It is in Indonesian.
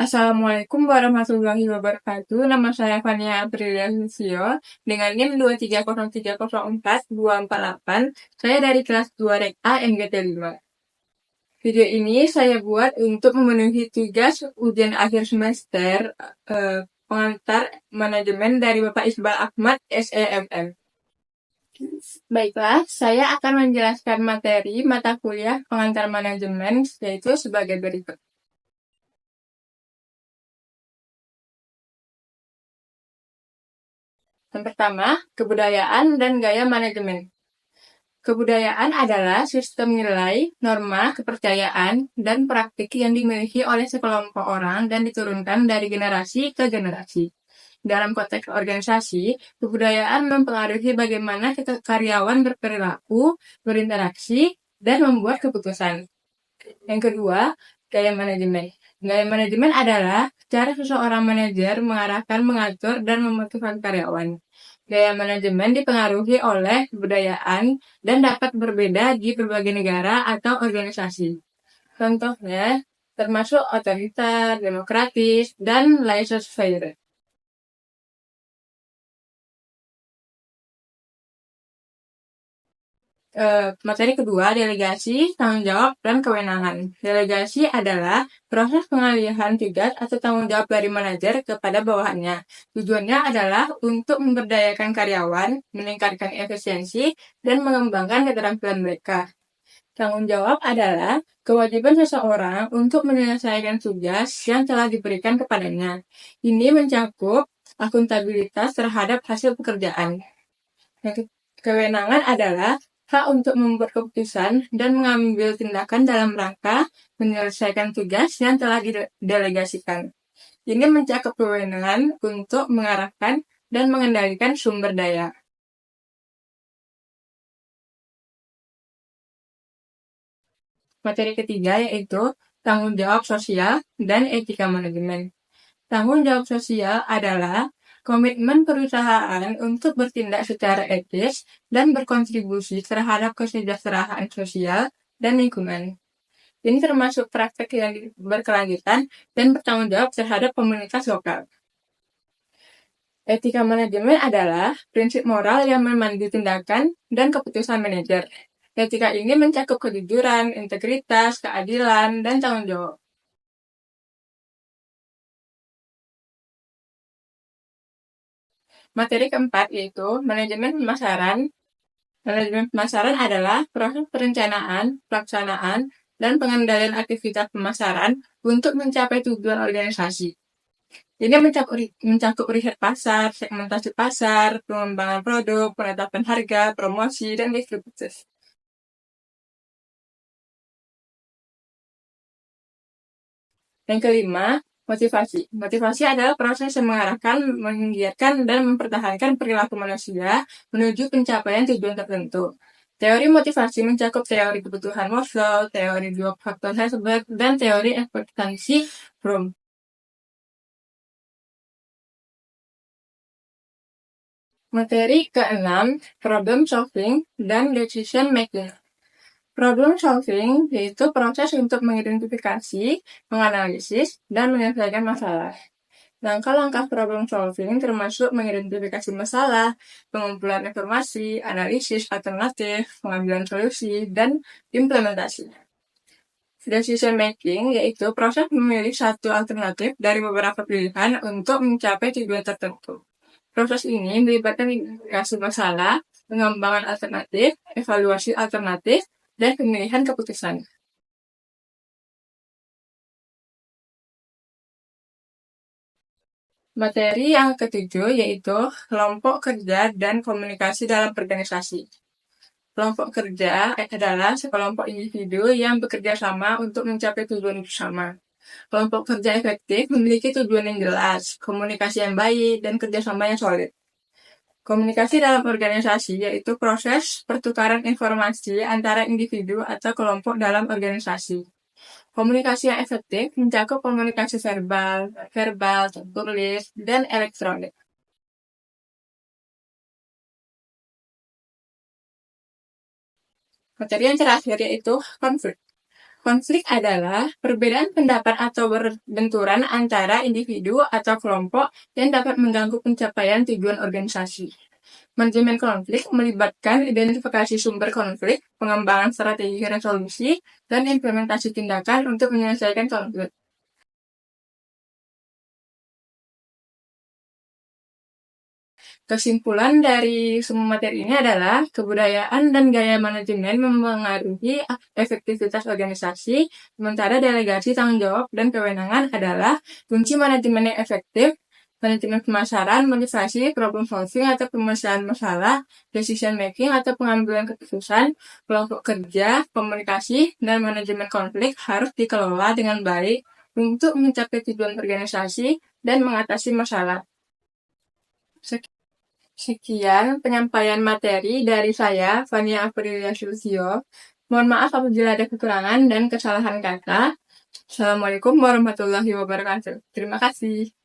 Assalamualaikum warahmatullahi wabarakatuh. Nama saya Fania Aprilia Susio dengan NIM 230304248. Saya dari kelas 2 Rek A MGT 5. Video ini saya buat untuk memenuhi tugas ujian akhir semester pengantar manajemen dari Bapak Iqbal Ahmad SEMM. Baiklah, saya akan menjelaskan materi mata kuliah pengantar manajemen yaitu sebagai berikut. Yang pertama, kebudayaan dan gaya manajemen. Kebudayaan adalah sistem nilai, norma, kepercayaan, dan praktik yang dimiliki oleh sekelompok orang dan diturunkan dari generasi ke generasi. Dalam konteks organisasi, kebudayaan mempengaruhi bagaimana karyawan berperilaku, berinteraksi, dan membuat keputusan. Yang kedua, gaya manajemen. Gaya manajemen adalah cara seseorang manajer mengarahkan, mengatur, dan memotivasi karyawan. Gaya manajemen dipengaruhi oleh kebudayaan dan dapat berbeda di berbagai negara atau organisasi. Contohnya, termasuk otoriter, demokratis, dan laissez-faire. Materi kedua, delegasi, tanggung jawab, dan kewenangan. Delegasi adalah proses pengalihan tugas atau tanggung jawab dari manajer kepada bawahannya. Tujuannya adalah untuk memberdayakan karyawan, meningkatkan efisiensi, dan mengembangkan keterampilan mereka. Tanggung jawab adalah kewajiban seseorang untuk menyelesaikan tugas yang telah diberikan kepadanya. Ini mencakup akuntabilitas terhadap hasil pekerjaan. Kewenangan adalah hak untuk membuat keputusan dan mengambil tindakan dalam rangka menyelesaikan tugas yang telah didelegasikan. Ini mencakup kewenangan untuk mengarahkan dan mengendalikan sumber daya. Materi ketiga yaitu tanggung jawab sosial dan etika manajemen. Tanggung jawab sosial adalah komitmen perusahaan untuk bertindak secara etis dan berkontribusi terhadap kesejahteraan sosial dan lingkungan. Ini termasuk praktek yang berkelanjutan dan bertanggung jawab terhadap komunitas lokal. Etika manajemen adalah prinsip moral yang memandu tindakan dan keputusan manajer. Etika ini mencakup kejujuran, integritas, keadilan, dan tanggung jawab. Materi keempat yaitu manajemen pemasaran. Manajemen pemasaran adalah proses perencanaan, pelaksanaan, dan pengendalian aktivitas pemasaran untuk mencapai tujuan organisasi. Ini mencakup riset pasar, segmentasi pasar, pengembangan produk, penetapan harga, promosi, dan distribusi. Yang kelima, motivasi. Motivasi adalah proses yang mengarahkan, menggiatkan, dan mempertahankan perilaku manusia menuju pencapaian tujuan tertentu. Teori motivasi mencakup teori kebutuhan Maslow, teori dua faktor Herzberg, dan teori ekspektasi Fromm. Materi keenam, problem solving dan decision making. Problem solving yaitu proses untuk mengidentifikasi, menganalisis, dan menyelesaikan masalah. Langkah-langkah problem solving termasuk mengidentifikasi masalah, pengumpulan informasi, analisis alternatif, pengambilan solusi, dan implementasi. Decision making yaitu proses memilih satu alternatif dari beberapa pilihan untuk mencapai tujuan tertentu. Proses ini melibatkan identifikasi masalah, pengembangan alternatif, evaluasi alternatif, dan pemilihan keputusan. Materi yang ketujuh yaitu kelompok kerja dan komunikasi dalam organisasi. Kelompok kerja adalah sekelompok individu yang bekerja sama untuk mencapai tujuan bersama. Kelompok kerja efektif memiliki tujuan yang jelas, komunikasi yang baik, dan kerjasama yang solid. Komunikasi dalam organisasi yaitu proses pertukaran informasi antara individu atau kelompok dalam organisasi. Komunikasi yang efektif mencakup komunikasi verbal, tertulis, dan elektronik. Materi yang terakhir yaitu konflik. Konflik adalah perbedaan pendapat atau benturan antara individu atau kelompok yang dapat mengganggu pencapaian tujuan organisasi. Manajemen konflik melibatkan identifikasi sumber konflik, pengembangan strategi resolusi, dan implementasi tindakan untuk menyelesaikan konflik. Kesimpulan dari semua materi ini adalah kebudayaan dan gaya manajemen mempengaruhi efektivitas organisasi, sementara delegasi tanggung jawab dan kewenangan adalah kunci manajemen yang efektif. Manajemen pemasaran, motivasi, problem solving atau penyelesaian masalah, decision making atau pengambilan keputusan, kelompok kerja, komunikasi, dan manajemen konflik harus dikelola dengan baik untuk mencapai tujuan organisasi dan mengatasi masalah. Sekian penyampaian materi dari saya, Fania Aprilia Sulsio. Mohon maaf apabila ada kekurangan dan kesalahan kata. Assalamualaikum warahmatullahi wabarakatuh. Terima kasih.